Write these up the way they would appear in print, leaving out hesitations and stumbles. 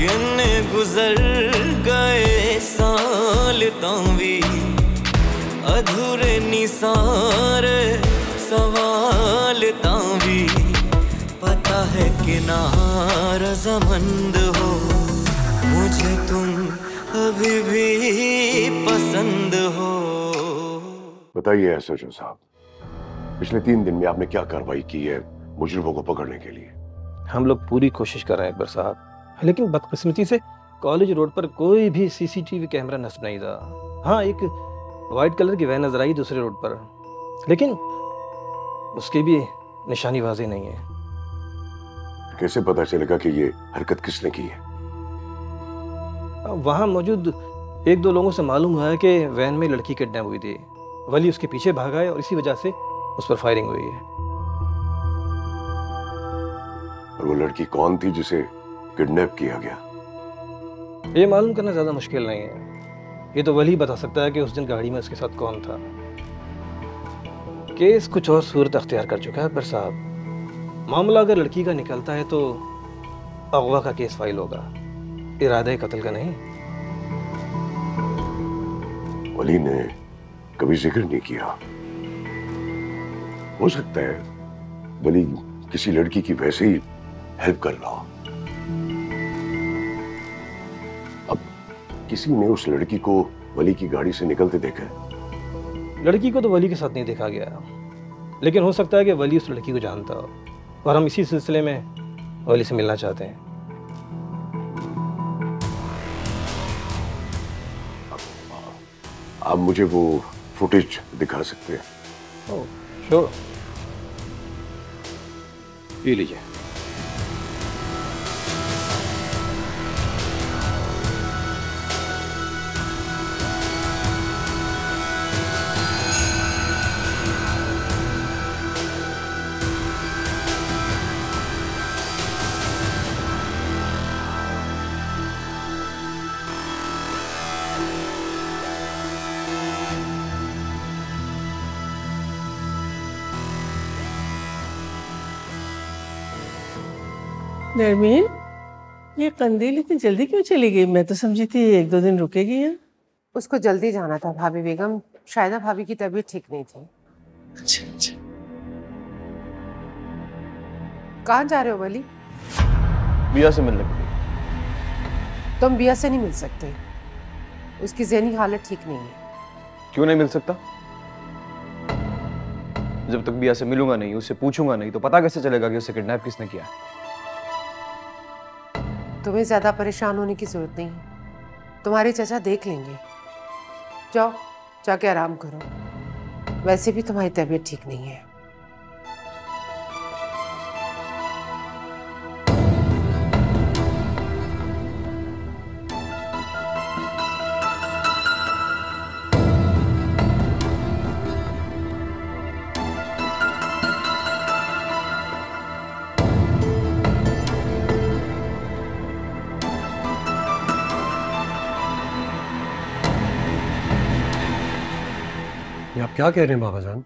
किन्ने गुजर गए साल तावी अधूरे निसारे सवाल तावी पता है कि नारज़मंद हो मुझे तुम अभी भी पसंद हो। बताइए एसएचओ साहब, पिछले 3 दिन में आपने क्या कार्रवाई की है मुजरिमों को पकड़ने के लिए? हम लोग पूरी कोशिश कर रहे हैं अकबर साहब, लेकिन बदकिस्मती से कॉलेज रोड पर कोई भी सीसीटीवी कैमरा नस्ब नहीं था। हाँ, एक वाइट कलर की वैन नजर आई दूसरे रोड पर, लेकिन उसकी भी निशानी वाज़ेह नहीं है। कैसे पता चलेगा कि ये हरकत किसने की है? वहाँ मौजूद 1-2 लोगों से मालूम हुआ है कि वैन में लड़की किडनैप हुई थी। वली उसके पीछे भागा है और इसी वजह से उस पर फायरिंग हुई है। और वो लड़की कौन थी जिसे किडनैप किया गया? ये मालूम करना ज्यादा मुश्किल नहीं है, ये तो वली बता सकता है कि उस दिन गाड़ी में उसके साथ कौन था। केस कुछ और सूरत अख्तियार कर चुका है अकबर साहब। मामला अगर लड़की का निकलता है तो अगवा का केस फाइल होगा, इरादे कत्ल का नहीं। वली ने कभी जिक्र नहीं किया। हो सकता है वली किसी लड़की की वैसे ही हेल्प कर रहा हो। अब किसी ने उस लड़की को वली की गाड़ी से निकलते देखा है? लड़की को तो वली के साथ नहीं देखा गया, लेकिन हो सकता है कि वली उस लड़की को जानता हो और हम इसी सिलसिले में वली से मिलना चाहते हैं। आप मुझे वो फुटेज दिखा सकते हैं? ओह, श्योर। ये लीजिए। नरमीन, ये कंदील इतनी जल्दी क्यों चली गई? मैं तो समझी थी 1-2 दिन रुकेगी यहाँ। उसको जल्दी जाना था भाभी बेगम, शायदा भाभी की तबीयत ठीक नहीं थी। अच्छा अच्छा। कहाँ जा रहे हो वली? बिया से मिलने के लिए। तुम बिया से नहीं मिल सकते, उसकी ज़हनी हालत ठीक नहीं है। क्यों नहीं मिल सकता? जब तक बिया से मिलूंगा नहीं, उससे पूछूंगा नहीं, तो पता कैसे चलेगा कि उसे किडनैप किसने किया है? तुम्हें ज्यादा परेशान होने की जरूरत नहीं है, तुम्हारे चाचा देख लेंगे। जाओ जाके आराम करो, वैसे भी तुम्हारी तबीयत ठीक नहीं है। आप क्या कह रहे हैं बाबा जान?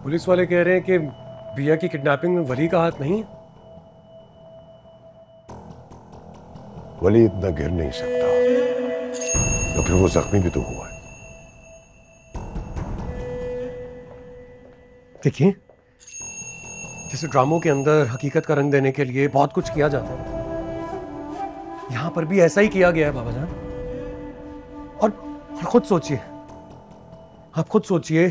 पुलिस वाले कह रहे हैं कि बिया की किडनैपिंग में वली का हाथ नहीं है। वली इतना गिर नहीं सकता, तो फिर वो जख्मी भी तो हुआ है। देखिए, जैसे ड्रामों के अंदर हकीकत का रंग देने के लिए बहुत कुछ किया जाता है, यहां पर भी ऐसा ही किया गया है बाबा जान। और खुद सोचिए, आप खुद सोचिए,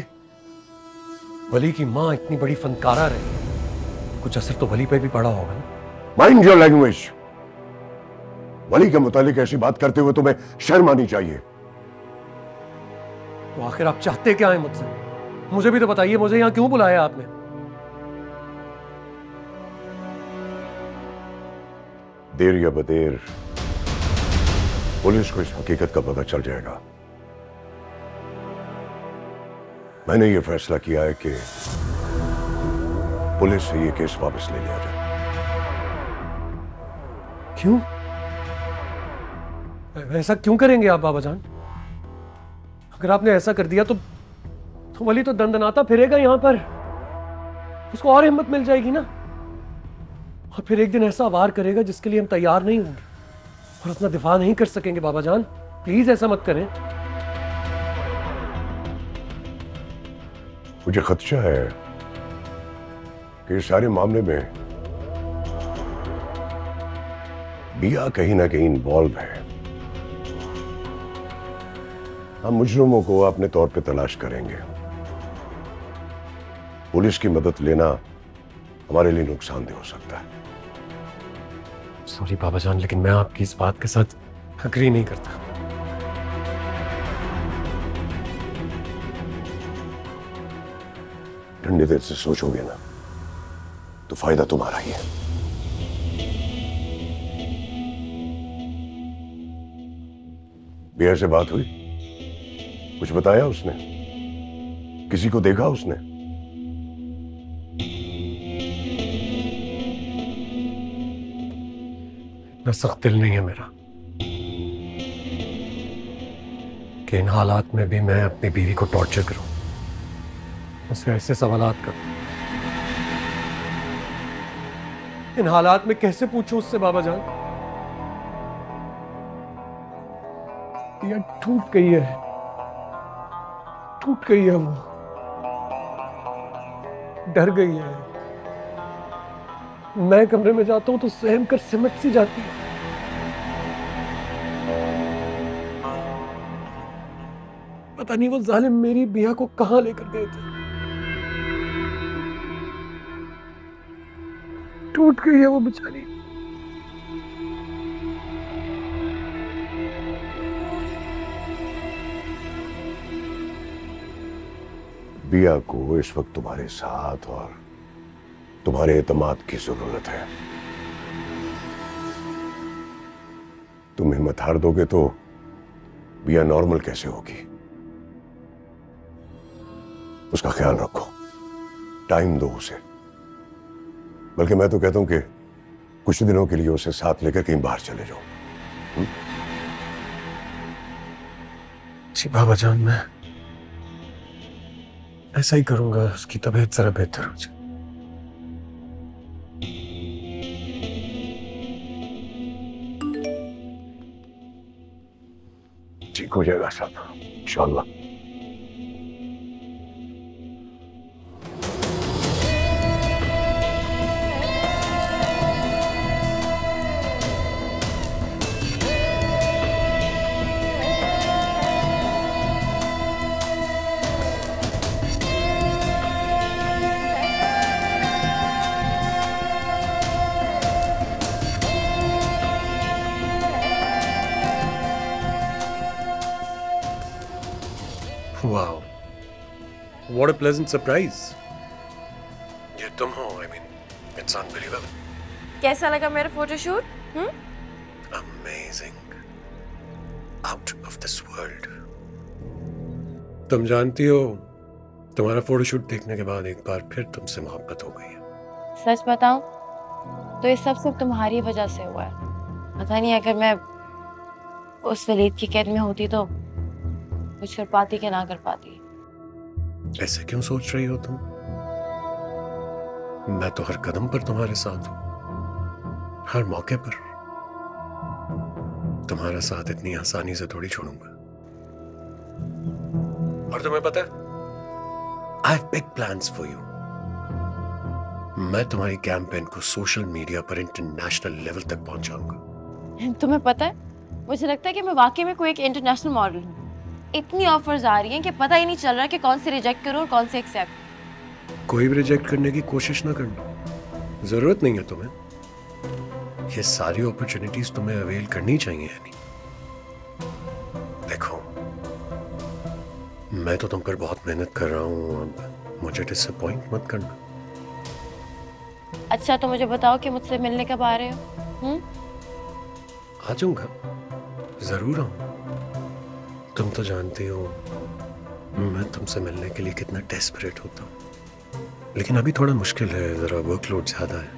वली की मां इतनी बड़ी फनकारा रही, कुछ असर तो वली पे भी पड़ा होगा ना। Mind your language. वली के मुतालिक ऐसी बात करते हुए तुम्हें शर्म आनी चाहिए। तो आखिर आप चाहते क्या है मुझसे? मुझे भी तो बताइए, मुझे यहां क्यों बुलाया आपने? देर या बदेर पुलिस को इस हकीकत का पता चल जाएगा। मैंने यह फैसला किया है कि पुलिस से यह केस वापस ले लिया जाए। क्यों? ऐसा क्यों करेंगे आप बाबा जान? अगर आपने ऐसा कर दिया तो वली तो दंदनाता फिरेगा यहां पर, उसको और हिम्मत मिल जाएगी ना। और फिर एक दिन ऐसा वार करेगा जिसके लिए हम तैयार नहीं होंगे और अपना दिफा नहीं कर सकेंगे। बाबा जान प्लीज ऐसा मत करें। मुझे खदशा है कि इस सारे मामले में बिया कहीं ना कहीं इन्वॉल्व है। हम मुजरिमों को अपने तौर पे तलाश करेंगे। पुलिस की मदद लेना हमारे लिए नुकसानदेह हो सकता है। सॉरी बाबा जान, लेकिन मैं आपकी इस बात के साथ अग्री नहीं करता। ठंडे दिल से सोचोगे ना तो फायदा तुम्हारा ही है। बिया से बात हुई? कुछ बताया उसने? किसी को देखा उसने? इतना सख्त दिल नहीं है मेरा कि इन हालात में भी मैं अपनी बीवी को टॉर्चर करूं, उससे ऐसे सवालात करूं। इन हालात में कैसे पूछूं उससे बाबा जान? ये टूट गई है, टूट गई है, वो डर गई है। मैं कमरे में जाता हूं तो सहम कर सिमट सी जाती है। पता नहीं वो जालिम मेरी बिया को कहां लेकर गए थे। टूट गई है वो बेचारी। बिया को इस वक्त तुम्हारे साथ और तुम्हारे एतमाद की जरूरत है। तुम हिम्मत हार दोगे तो बिया नॉर्मल कैसे होगी? उसका ख्याल रखो, टाइम दो उसे। बल्कि मैं तो कहता हूं कि कुछ दिनों के लिए उसे साथ लेकर कहीं बाहर चले जाओ। जी बाबा जान, मैं ऐसा ही करूंगा। उसकी तबीयत जरा बेहतर हो जाए। ठीक हो जाएगा सब इंशाअल्लाह। Wow, what a pleasant surprise. ये तुम हो, I mean, it's unbelievable. कैसा लगा मेरा photoshoot? Amazing. Out of this world. तुम जानती हो, तुम्हारा फोटोशूट देखने के बाद एक बार फिर तुमसे मोहब्बत हो गई है। सच बताऊं तो ये सब सिर्फ तुम्हारी वजह से हुआ है। पता नहीं अगर मैं उस वलीद की कैद में होती तो कुछ कर पाती कि ना कर पाती। ऐसे क्यों सोच रही हो तुम? मैं तो हर कदम पर तुम्हारे साथ हूं, हर मौके पर। तुम्हारा साथ इतनी आसानी से थोड़ी छोड़ूंगा। और तुम्हें पता है, I have big plans for you. मैं तुम्हारी कैंपेन को सोशल मीडिया पर इंटरनेशनल लेवल तक पहुंचाऊंगा। तुम्हें पता है, मुझे लगता है कि मैं वाकई में कोई एक इंटरनेशनल मॉडल हूँ। इतनी ऑफर्स आ रही हैं कि पता ही नहीं चल रहा कि कौन से रिजेक्ट करूं और कौन से एक्सेप्ट। कोई भी रिजेक्ट करने की कोशिश ना करना, जरूरत नहीं है तुम्हें। ये सारी अपॉर्चुनिटीज तुम्हें अवेल करनी चाहिए। यानी देखो, मैं तो तुम पर बहुत मेहनत कर रहा हूं, अब मुझे डिसअपॉइंट मत करना। अच्छा तो मुझे बताओ कि मुझसे मिलने कब आ रहे हो? आ जाऊंगा, जरूर आऊंगा। तुम तो जानती हो मैं तुमसे मिलने के लिए कितना डेस्परेट होता हूँ। लेकिन अभी थोड़ा मुश्किल है, जरा वर्कलोड ज्यादा है।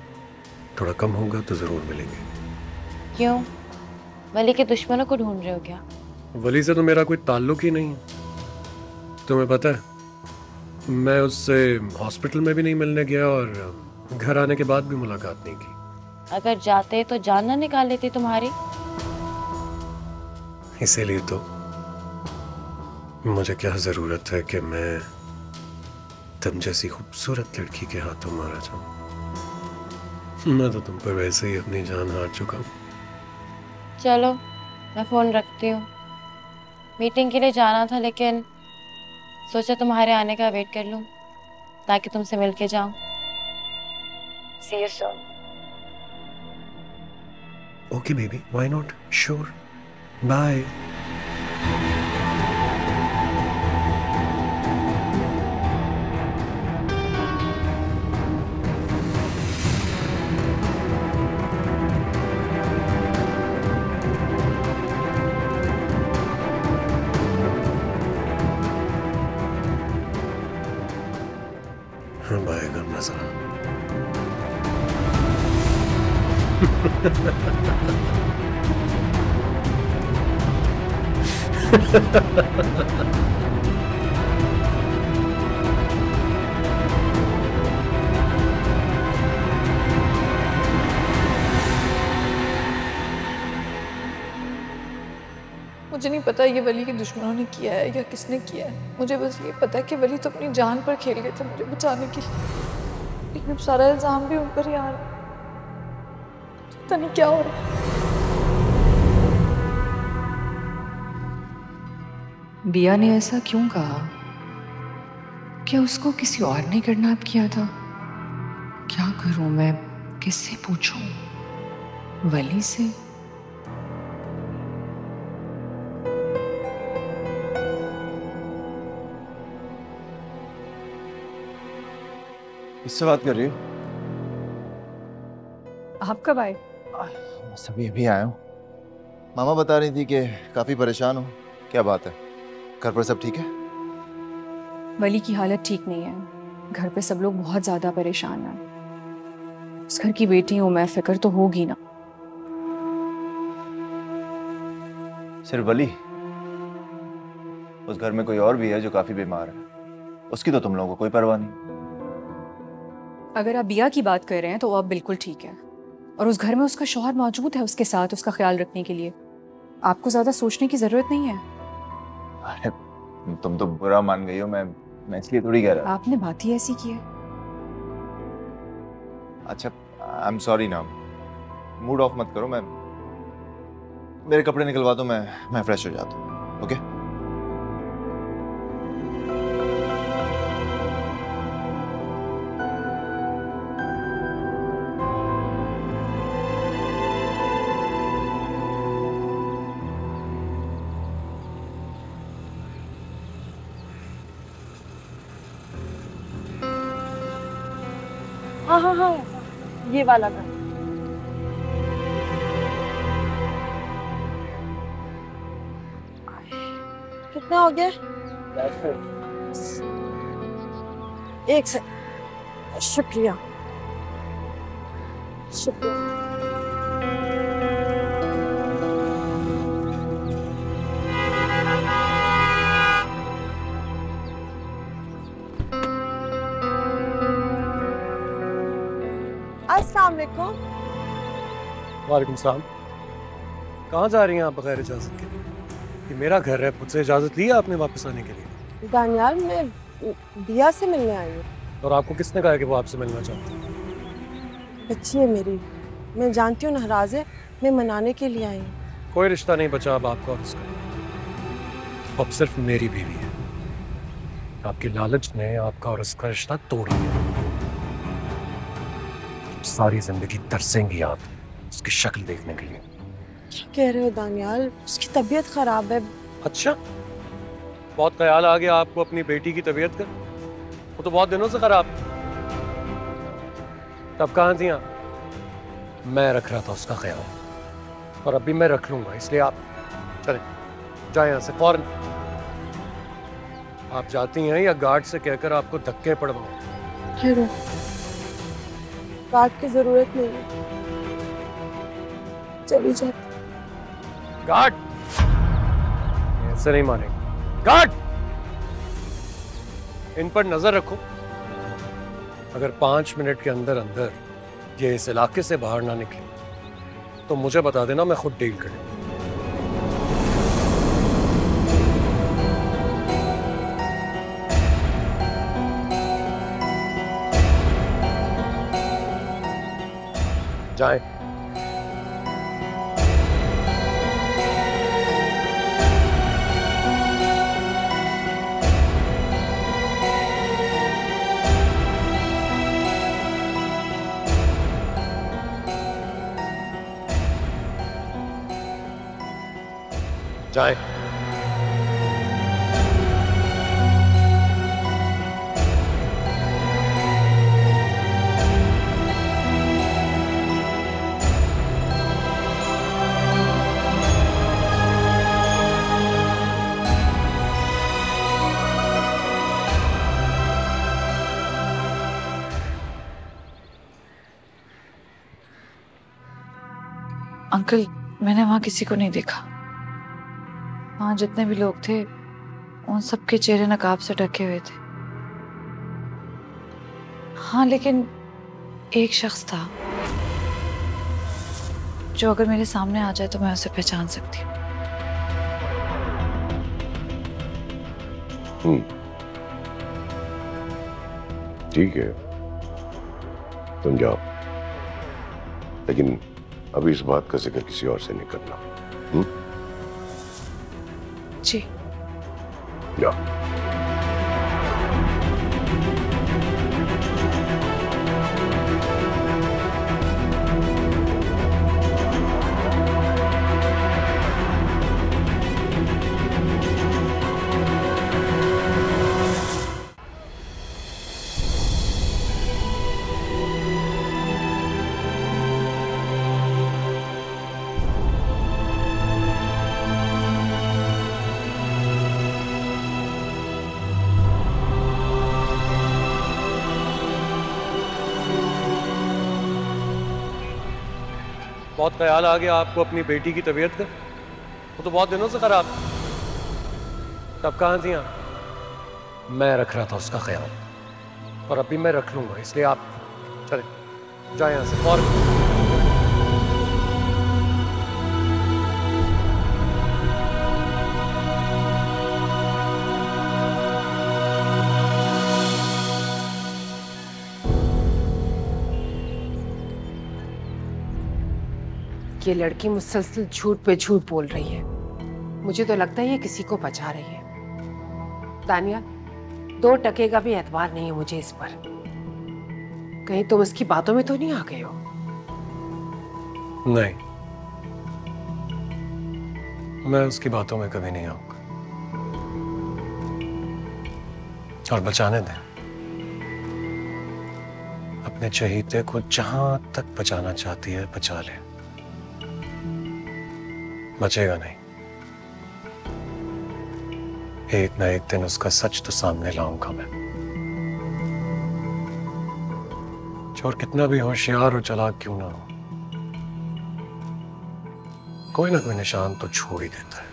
थोड़ा कम होगा तो जरूर मिलेंगे। क्यों? वली के दुश्मनों को ढूंढ रहे हो क्या? वली से तो मेरा कोई ताल्लुक ही नहीं है। तुम्हें पता है, मैं उससे हॉस्पिटल में भी नहीं मिलने गया और घर आने के बाद भी मुलाकात नहीं की। अगर जाते तो जान ना निकाल लेती तुम्हारी। इसीलिए तो मुझे क्या जरूरत है कि मैं तुम जैसी खूबसूरत लड़की के हाथों मारा जाऊं। मैं तो तुम पर वैसे ही अपनी जान हार चुका हूं। चलो मैं फोन रखती हूँ, मीटिंग के लिए जाना था लेकिन सोचा तुम्हारे आने का वेट कर लूं ताकि तुमसे मिलके जाऊं। See you soon. Okay baby, why not? Sure. Bye. अब आएगा मजा। मुझे नहीं पता ये वली के दुश्मनों ने किया है या किसने किया है। मुझे बस ये पता है कि वली तो अपनी जान पर खेल गए थे मुझे बचाने के लिए, लेकिन अब सारा इल्जाम भी उन पर ही आ रहा है। पता नहीं क्या हो रहा है। बिया ने ऐसा क्यों कहा? क्या उसको किसी और ने किडनैप किया था? क्या करूं मैं, किससे पूछूं? वली से? किससे बात कर रही हो? आप कब आए? बस अभी आया हूँ। मामा बता रही थी कि काफी परेशान हो। क्या बात है? घर पर सब ठीक है? वली की हालत ठीक नहीं है। घर पे सब लोग बहुत ज्यादा परेशान हैं। उस घर की बेटी हूँ मैं, फिक्र तो होगी ना। सिर्फ वली? उस घर में कोई और भी है जो काफी बीमार है। उसकी तो तुम लोगों को कोई परवाह नहीं। अगर आप बिया की बात कर रहे हैं तो वो अब बिल्कुल ठीक है, और उस घर में उसका शौहर मौजूद है उसके साथ उसका ख्याल रखने के लिए। आपको ज्यादा सोचने की जरूरत नहीं है। अरे तुम तो बुरा मान गई हो। मैं इसलिए थोड़ी कह रहा। आपने बात ही ऐसी की है। अच्छा आई एम सॉरी ना, मूड ऑफ मत करो। मैं मेरे कपड़े निकलवा दो, मैं फ्रेश हो जाता हूँ। ओके? हाँ, ये वाला था। कितना हो गया? एक से। शुक्रिया शुक्रिया। अस्सलाम वालेकुम। वालेकुम सलाम। कहाँ जा रही हैं आप बगैर इजाजत के? ये मेरा घर है, मुझसे इजाजत ली है आपने वापस आने के लिए? दानियाल, मैं बिया से मिलने आई हूँ। और आपको किसने कहा कि वो आपसे मिलना चाहती है? बच्ची है मेरी, मैं जानती हूँ नाराज है, मैं मनाने के लिए आई हूँ। कोई रिश्ता नहीं बचा अब आपका और उसका। अब सिर्फ मेरी बीवी है। आपकी लालच ने आपका और उसका रिश्ता तोड़ दिया। सारी जिंदगी तरसेंगी आप उसकी शक्ल देखने के लिए। क्या कह रहे हो दानियाल? उसकी तबीयत खराब है। अच्छा, बहुत ख्याल आ गया आपको अपनी बेटी की तबीयत का? वो तो बहुत दिनों से खराब। तब कहाँ थी आप? मैं रख रहा था उसका ख्याल, और अभी मैं रख लूंगा। इसलिए आप चलें, जाए यहाँ से फौरन। आप जाती हैं या गार्ड से कहकर आपको धक्के पड़वाऊं? गार्ड की जरूरत नहीं है, चली जाती। गार्ड ऐसे नहीं मारेंगे। गार्ड, इन पर नजर रखो। अगर 5 मिनट के अंदर अंदर ये इस इलाके से बाहर ना निकले तो मुझे बता देना, मैं खुद डील कर लूंगा। जाए। जाए। अंकल, मैंने वहां किसी को नहीं देखा। वहां जितने भी लोग थे उन सबके चेहरे नकाब से ढके हुए थे। हाँ, लेकिन एक शख्स था जो अगर मेरे सामने आ जाए तो मैं उसे पहचान सकती हूँ। ठीक है, तुम जाओ, लेकिन अभी इस बात का जिक्र किसी और से नहीं करना। जी। जाओ। बहुत ख्याल आ गया आपको अपनी बेटी की तबीयत का? वो तो बहुत दिनों से खराब। तब कहाँ थी आप? मैं रख रहा था उसका ख्याल, और अभी मैं रख लूंगा, इसलिए आप चले जाए यहाँ से। और ये लड़की मुसलसल झूठ पे झूठ बोल रही है। मुझे तो लगता है ये किसी को बचा रही है। दानिया, 2 टके का भी एतबार नहीं है मुझे इस पर। कहीं तुम इसकी बातों में तो नहीं आ गए हो? नहीं, मैं उसकी बातों में कभी नहीं आऊंगा। और बचाने दें, अपने चहीते को जहां तक बचाना चाहती है बचा ले, बचेगा नहीं। एक ना एक दिन उसका सच तो सामने लाऊंगा मैं। चोर कितना भी होशियार और चालाक क्यों ना हो, कोई ना कोई निशान तो छोड़ ही देता है।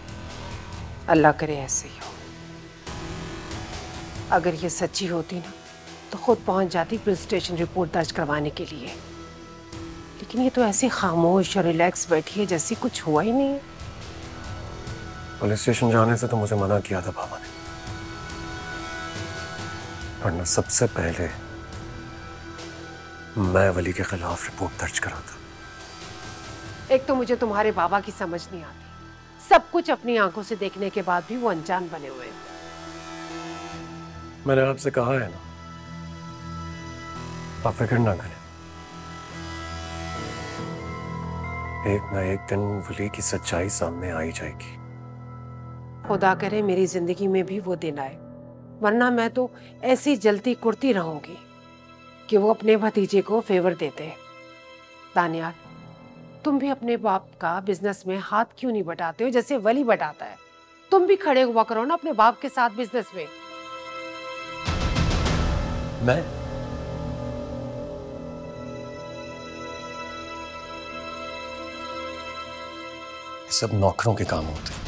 अल्लाह करे ऐसे ही हो। अगर ये सच्ची होती ना तो खुद पहुंच जाती पुलिस स्टेशन रिपोर्ट दर्ज करवाने के लिए। लेकिन ये तो ऐसे खामोश और रिलैक्स बैठी है जैसे कुछ हुआ ही नहीं है। पुलिस स्टेशन जाने से तो मुझे मना किया था बाबा ने, वरना सबसे पहले मैं वली के खिलाफ रिपोर्ट दर्ज कराता। एक तो मुझे तुम्हारे बाबा की समझ नहीं आती। सब कुछ अपनी आंखों से देखने के बाद भी वो अनजान बने हुए हैं। मैंने आपसे कहा है ना, आप फिक्र ना करें। एक ना एक दिन वली की सच्चाई सामने आ ही जाएगी। खुदा करे मेरी जिंदगी में भी वो दिन आए, वरना मैं तो ऐसी जलती कुर्ती रहूंगी कि वो अपने भतीजे को फेवर देते हैं। दानियाल, तुम भी अपने बाप का बिजनेस में हाथ क्यों नहीं बटाते हो जैसे वली बटाता है? तुम भी खड़े हुआ करो ना अपने बाप के साथ बिजनेस में। मैं सब नौकरों के काम होते हैं।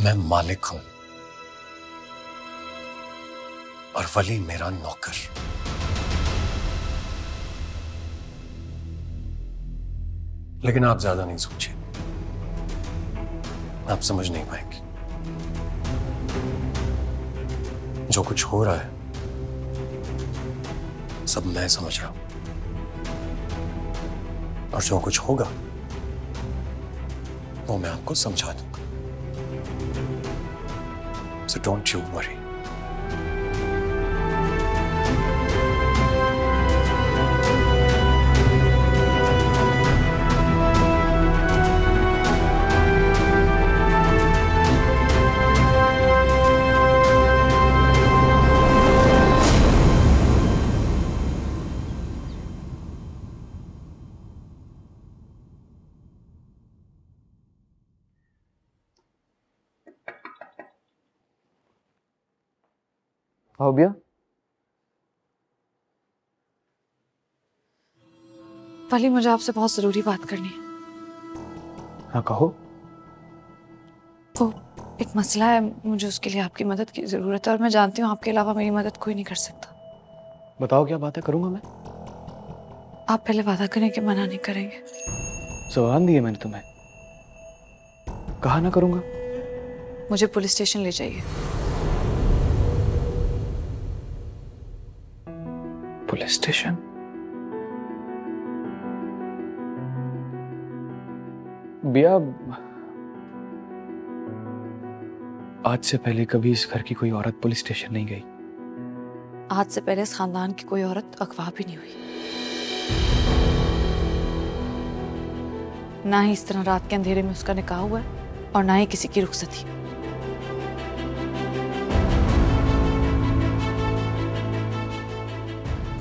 मैं मालिक हूं और वली मेरा नौकर। लेकिन आप ज्यादा नहीं सोचिए, आप समझ नहीं पाएंगे। जो कुछ हो रहा है सब मैं समझ रहा हूं, और जो कुछ होगा वो मैं आपको समझा दूंगा। So don't you worry. हाँ भैया। वली, मुझे आपसे बहुत जरूरी बात करनी है। हाँ कहो। वो एक मसला है, मुझे उसके लिए आपकी मदद की जरूरत है, और मैं जानती हूँ आपके अलावा मेरी मदद कोई नहीं कर सकता। बताओ क्या बात है, करूंगा मैं। आप पहले वादा करें कि मना नहीं करेंगे। सवाल दिए मैंने तुम्हें, कहा ना करूंगा। मुझे पुलिस स्टेशन ले जाइए। Police station? बिया, आज से पहले कभी इस घर की कोई औरत पुलिस स्टेशन नहीं गई। आज से पहले इस खानदान की कोई औरत अगवा भी नहीं हुई, ना ही इस तरह रात के अंधेरे में उसका निकाह हुआ है, और ना ही किसी की रुखसती।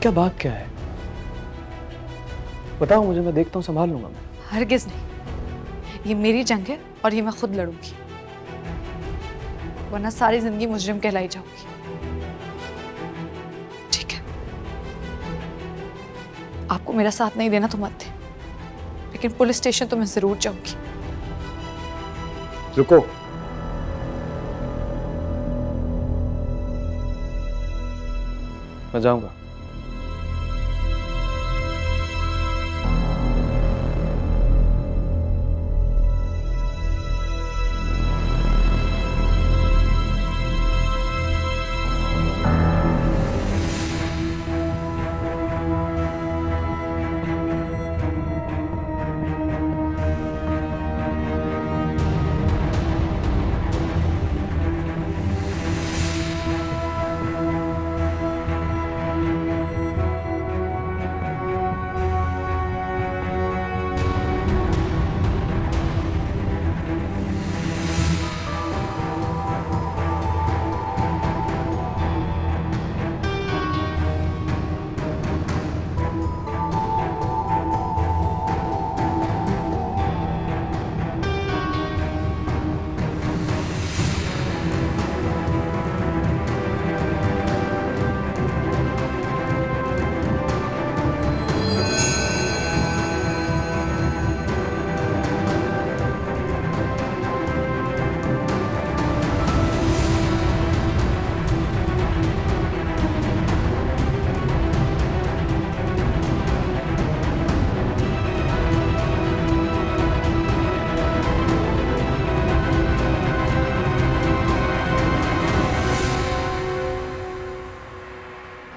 क्या बात क्या है, बताओ मुझे, मैं देखता हूँ, संभाल लूंगा मैं। हरगिज नहीं, ये मेरी जंग है और ये मैं खुद लड़ूंगी, वरना सारी जिंदगी मुजरिम कहलाई जाऊंगी। ठीक है, आपको मेरा साथ नहीं देना तो मत दे, लेकिन पुलिस स्टेशन तो मैं जरूर जाऊंगी। रुको, मैं जाऊंगा।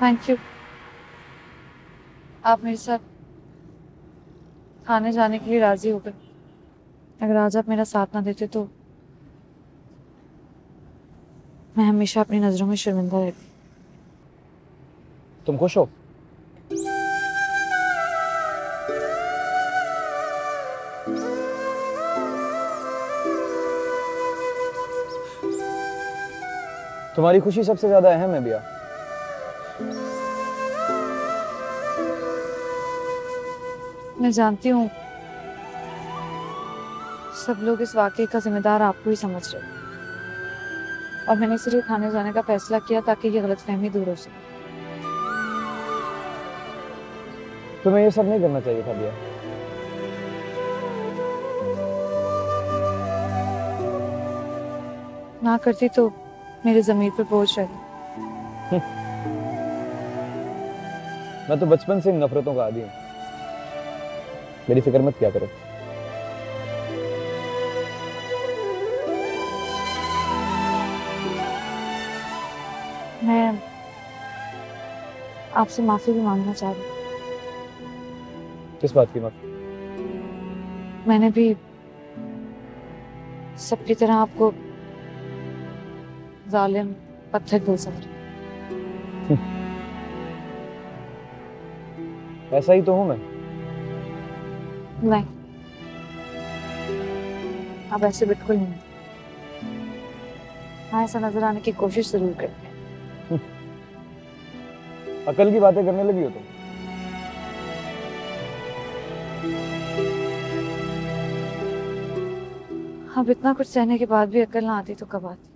Thank you. आप मेरे साथ खाने जाने के लिए राजी हो गए। अगर आज आप मेरा साथ ना देते तो मैं हमेशा अपनी नजरों में शर्मिंदा रहती। तुम खुश हो? तुम्हारी खुशी सबसे ज्यादा अहम है बिया। मैं जानती हूँ सब लोग इस वाकये का जिम्मेदार आपको ही समझ रहे हैं, और मैंने इसलिए खाने जाने का फैसला किया ताकि ये गलतफहमी दूर हो सके। तुम्हें ये सब नहीं करना चाहिए था बिया। ना करती तो मेरे ज़मीर पर बोझ रहता। मैं तो बचपन से इन नफरतों का आदी हूँ। मेरी फिक्र मत किया करो। मैं आपसे माफी भी मांगना चाह रही हूँ। किस बात की माफी? मैंने भी सबकी तरह आपको जालिम पत्थर दिल समझा। ऐसा ही तो हूं मैं। नहीं, आप ऐसे बिल्कुल नहीं। हाँ, ऐसा नजर आने की कोशिश जरूर करते हैं। अकल की बातें करने लगी हो तुम। अब इतना कुछ सहने के बाद भी अकल ना आती तो कब आती।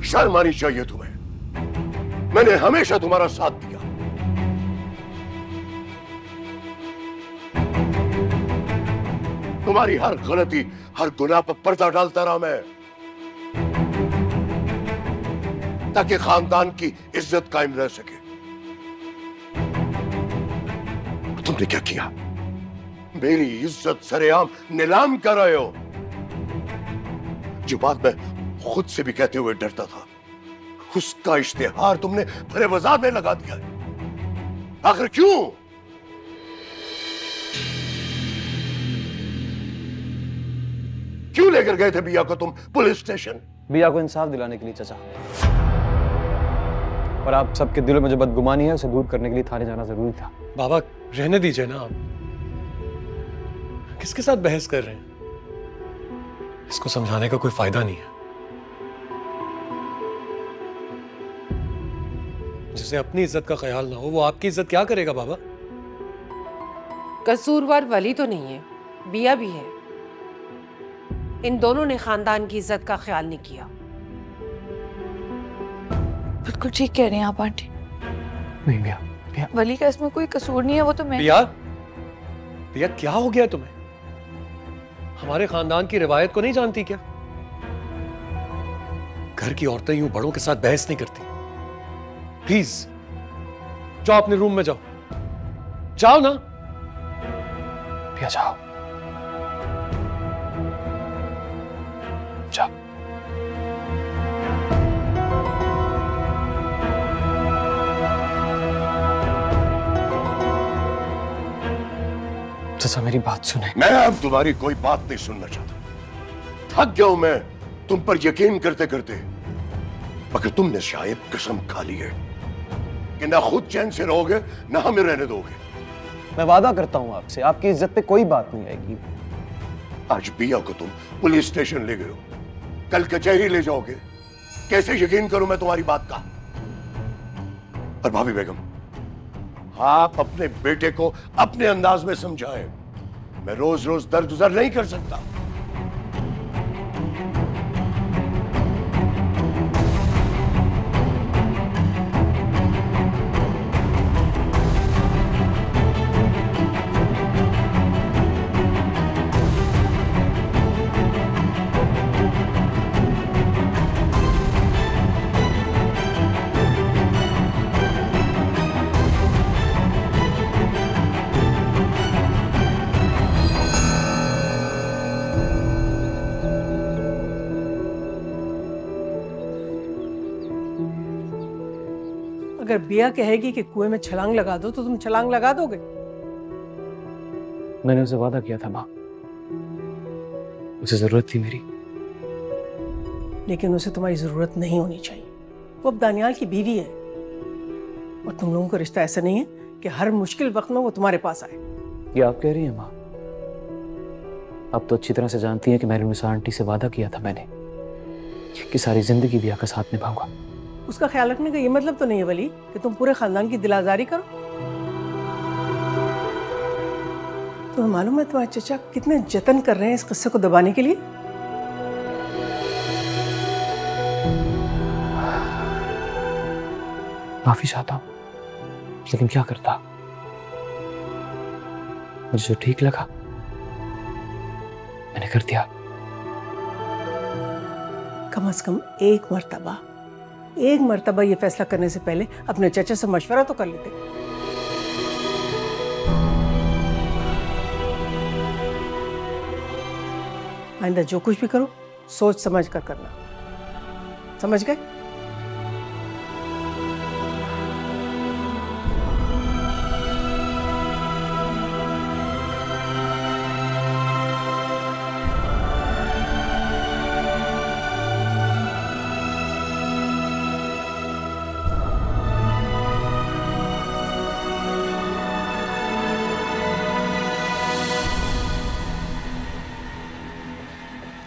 शर्म आनी चाहिए तुम्हें। मैंने हमेशा तुम्हारा साथ दिया। तुम्हारी हर गलती, हर गुनाह पर पर्दा डालता रहा मैं, ताकि खानदान की इज्जत कायम रह सके। तुमने क्या किया? मेरी इज्जत सरेआम नीलाम कर रहे हो। जो बात मैं खुद से भी कहते हुए डरता था, उसका इश्तेहार तुमने भरे बाजार में लगा दिया है। आखिर क्यों? क्यों लेकर गए थे बिया को तुम पुलिस स्टेशन? बिया को इंसाफ दिलाने के लिए चाचा। और आप सबके दिलों में जो बदगुमानी है उसे दूर करने के लिए थाने जाना जरूरी था। बाबा रहने दीजिए ना, आप किसके साथ बहस कर रहे हैं? इसको समझाने का कोई फायदा नहीं है। जिसे अपनी इज्जत का ख्याल ना हो वो आपकी इज्जत क्या करेगा बाबा? कसूरवार वली तो नहीं है, बिया भी है। इन दोनों ने खानदान की इज्जत का ख्याल नहीं किया। बिल्कुल ठीक कह रहे हैं आप आंटी। नहीं बिया, बिया। वली का इसमें कोई कसूर नहीं है, वो तो मैं। बिया, बिया क्या हो गया तुम्हें? हमारे खानदान की रिवायत को नहीं जानती क्या? घर की औरतें यूं बड़ों के साथ बहस नहीं करती। प्लीज जाओ अपने रूम में, जाओ जाओ ना। बिया जाओ जाओ। चाचा मेरी बात सुने। मैं अब तुम्हारी कोई बात नहीं सुनना चाहता। थक गया हूं मैं तुम पर यकीन करते करते। मगर तुमने शायद कसम खा ली है कि ना खुद चैन से रहोगे ना हमें रहने दोगे। मैं वादा करता हूं आपसे, आपकी इज्जत पे कोई बात नहीं आएगी। आज बिया को तुम पुलिस स्टेशन ले गए हो, कल कचहरी ले जाओगे। कैसे यकीन करूं मैं तुम्हारी बात का? और भाभी बेगम, आप अपने बेटे को अपने अंदाज में समझाएं। मैं रोज रोज दरगुजर नहीं कर सकता। अगर बिया कहेगी कि कुएं में छलांग लगा दो तो तुम छलांग लगा दोगे? मैंने उसे वादा किया था माँ, उसे जरूरत थी मेरी। लेकिन उसे तुम्हारी जरूरत नहीं होनी चाहिए। वो अब दानियाल की बीवी है और तुम लोगों का रिश्ता ऐसा नहीं है कि हर मुश्किल वक्त में वो तुम्हारे पास आए। ये आप कह रही हैं माँ? आप तो अच्छी तरह से जानती हैं कि मैंने उनसे आंटी से वादा किया था मैंने कि सारी जिंदगी बिया का साथ निभाऊंगा। उसका ख्याल रखने का ये मतलब तो नहीं है वली कि तुम पूरे खानदान की दिलाजारी करो। तो मालूम है तुम्हारे चचा कितने जतन कर रहे हैं इस किस्से को दबाने के लिए? माफी चाहता हूं, लेकिन क्या करता, मुझे जो ठीक लगा मैंने कर दिया। कम से कम एक मर्तबा ये फैसला करने से पहले अपने चचा से मशवरा तो कर लेते। आइंदा जो कुछ भी करो सोच समझ कर करना, समझ गए?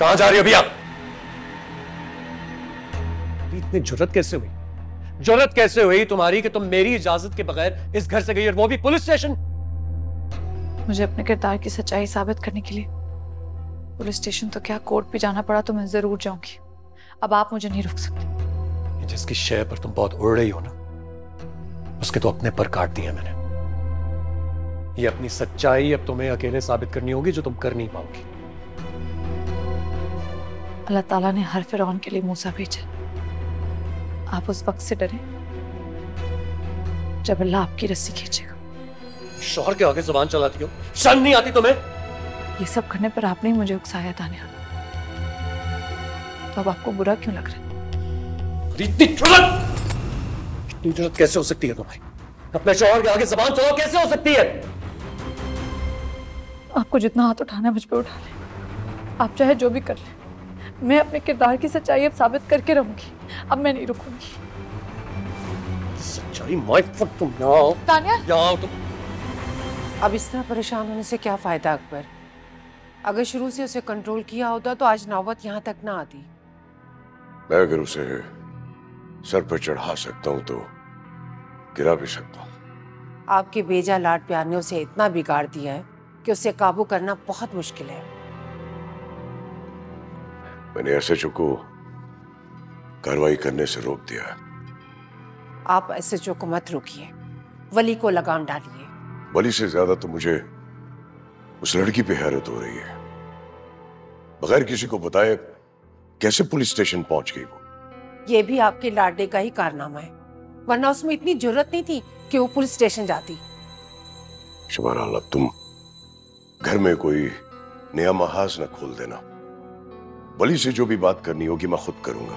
कहां जा रही हो अभी आप? इतनी जुर्रत कैसे हुई? जुर्रत कैसे हुई तुम्हारी कि तुम मेरी इजाजत के बगैर इस घर से गई, और वो भी पुलिस स्टेशन? मुझे अपने किरदार की सच्चाई साबित करने के लिए पुलिस स्टेशन तो क्या, कोर्ट भी जाना पड़ा तो मैं जरूर जाऊंगी। अब आप मुझे नहीं रोक सकते। जिसकी शय पर तुम बहुत उड़ रही हो ना, उसके तो अपने पर काट दिया मैंने। ये अपनी सच्चाई अब तुम्हें अकेले साबित करनी होगी, जो तुम कर नहीं पाओगी। अल्लाह ताला ने हर फिरौन के लिए मूसा भेजा। आप उस वक्त से डरे जब अल्लाह आपकी रस्सी खींचेगा। शौहर के आगे जुबान चलाती हो, शर्म नहीं आती तुम्हें? ये सब करने पर आपने ही मुझे उकसाया तानिया, तो अब आपको बुरा क्यों लग रहा है? इतनी जुर्रत कैसे हो सकती है तुम्हारी? अपने शौहर के आगे जुबान चलाओ कैसे हो सकती है? आपको जितना हाथ उठाना है मुझ पर उठा ले, आप चाहे जो भी कर ले। मैं अपने किरदार की सच्चाई अब साबित करके रहूंगी, अब मैं नहीं रुकूंगी। सच्चाई माय फुट, तुम यहाँ आओ। तानिया, यहाँ आओ तुम। अब इस तरह परेशान होने से क्या फायदा अकबर? अगर शुरू से उसे कंट्रोल किया होता तो आज नौबत यहाँ तक ना आती। मैं अगर उसे सर पर चढ़ा सकता हूँ तो गिरा भी सकता हूँ। आपके बेजा लाड प्यार ने उसे इतना बिगाड़ दिया है कि उसे काबू करना बहुत मुश्किल है। मैंने एसएचओ को कार्रवाई करने से रोक दिया है। आप एसएचओ को मत रोकिए, वली को लगाम डालिए। वली से ज्यादा तो मुझे उस लड़की पे हैरत हो रही है। बगैर किसी को बताए कैसे पुलिस स्टेशन पहुंच गई वो? ये भी आपके लाडले का ही कारनामा है, वरना उसमें इतनी जरूरत नहीं थी कि वो पुलिस स्टेशन जाती। शुभारा अल्लाह, तुम घर में कोई नया महाज न खोल देना। वली से जो भी बात करनी होगी मैं खुद करूंगा।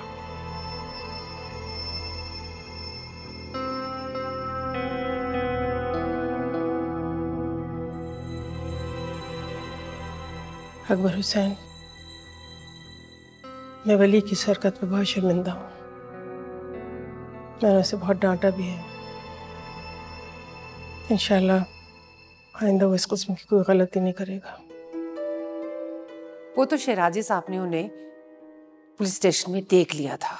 अकबर हुसैन, मैं वली की इस हरकत पर बहुत शर्मिंदा हूँ। मैंने उसे बहुत डांटा भी है। इंशाल्लाह आइंदा वो इस किस्म की कोई गलती नहीं करेगा। वो तो शहराजी साहब ने उन्हें पुलिस स्टेशन में देख लिया था,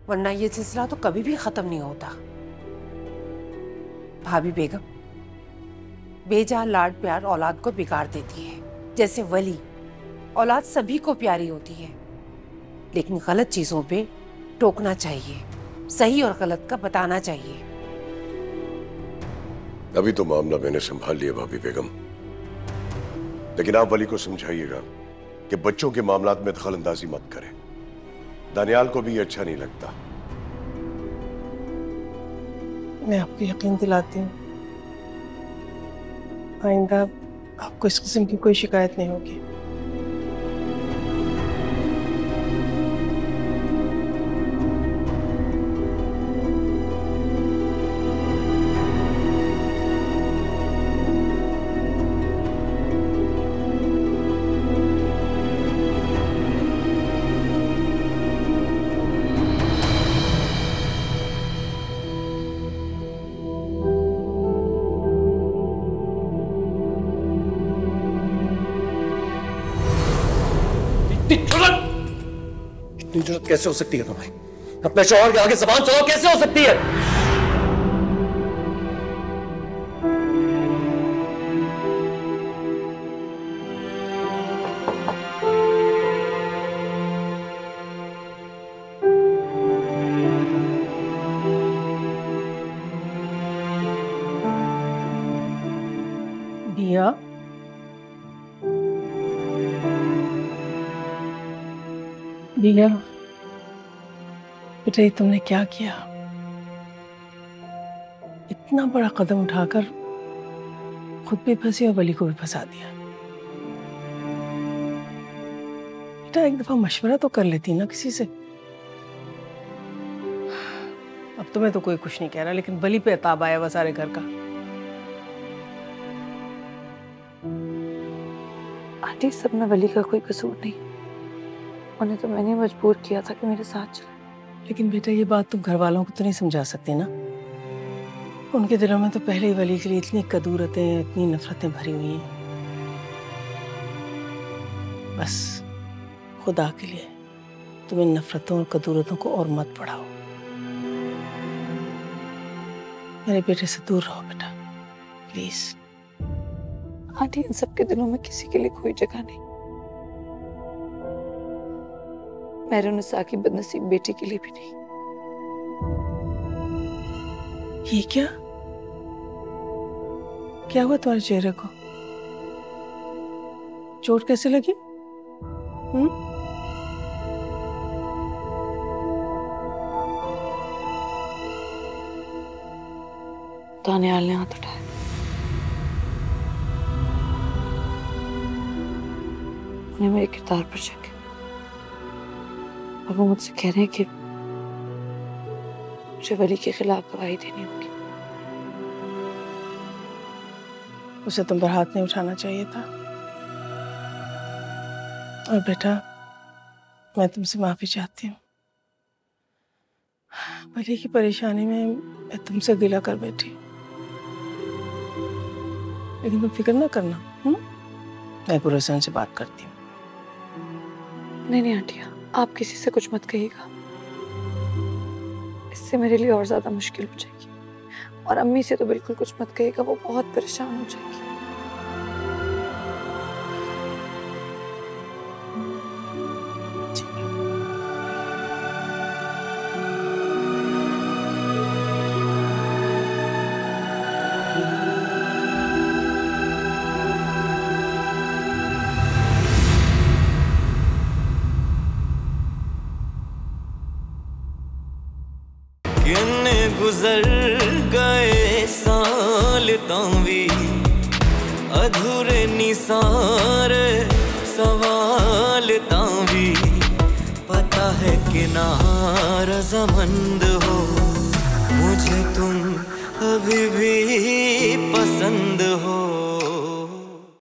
वरना ये सिलसिला तो कभी भी खत्म नहीं होता। भाभी बेगम, बेजा लाड प्यार औलाद को बिगाड़ देती है। जैसे वली, औलाद सभी को प्यारी होती है, लेकिन गलत चीजों पे टोकना चाहिए, सही और गलत का बताना चाहिए। अभी तो मामला मैंने संभाल लिया भाभी बेगम, लेकिन आप वली को समझाइएगा कि बच्चों के मामलात में दखल अंदाजी मत करें। दानियाल को भी ये अच्छा नहीं लगता। मैं आपको यकीन दिलाती हूँ आइंदा आपको इस किस्म की कोई शिकायत नहीं होगी। इतनी जुर्रत कैसे हो सकती है तुम्हें? अपने शौहर के आगे ज़बान चलाओ कैसे हो सकती है? दिया बेटा, ये तुमने क्या किया? इतना बड़ा कदम उठाकर खुद भी फंसी और वली को भी फंसा दिया। बेटा एक दफा मशवरा तो कर लेती ना किसी से। अब तुम्हें तो कोई कुछ नहीं कह रहा, लेकिन वली पे अताब आया हुआ सारे घर का। आंटी, सब में वली का कोई कसूर नहीं, उन्हें तो मैंने मजबूर किया था कि मेरे साथ चले। लेकिन बेटा ये बात तुम घर वालों को तो नहीं समझा सकती ना। उनके दिलों में तो पहले ही वली के लिए इतनी कदूरतें, इतनी नफरतें भरी हुई हैं। बस खुदा के लिए तुम इन नफरतों और कदूरतों को और मत बढ़ाओ। मेरे बेटे से दूर रहो बेटा, प्लीज। आंटी, इन सबके दिलों में किसी के लिए कोई जगह नहीं। मेहरुन्निसा की बदनसीब बेटी के लिए भी नहीं। ये क्या क्या हुआ तुम्हारे चेहरे को? चोट कैसे लगी? दानियाल ने हाथ उठाया। उन्हें मेरे किरदार पर शक है और वो मुझसे कह रहे हैं कि मुझे वली के खिलाफ गवाही देनी होगी। उसे तुम पर हाथ नहीं उठाना चाहिए था। और बेटा मैं तुमसे माफी चाहती हूँ। वली की परेशानी में मैं तुमसे गिला कर बैठी, लेकिन तुम फिक्र ना करना। मैं गुरसन से बात करती हूँ। नहीं आंटी, आप किसी से कुछ मत कहिएगा, इससे मेरे लिए और ज्यादा मुश्किल हो जाएगी। और अम्मी से तो बिल्कुल कुछ मत कहिएगा, वो बहुत परेशान हो जाएगी। गुजर गए साल तावी अधूरे निसारे सवाल तावी पता है कि नारज़मंद हो मुझे तुम अभी भी पसंद हो।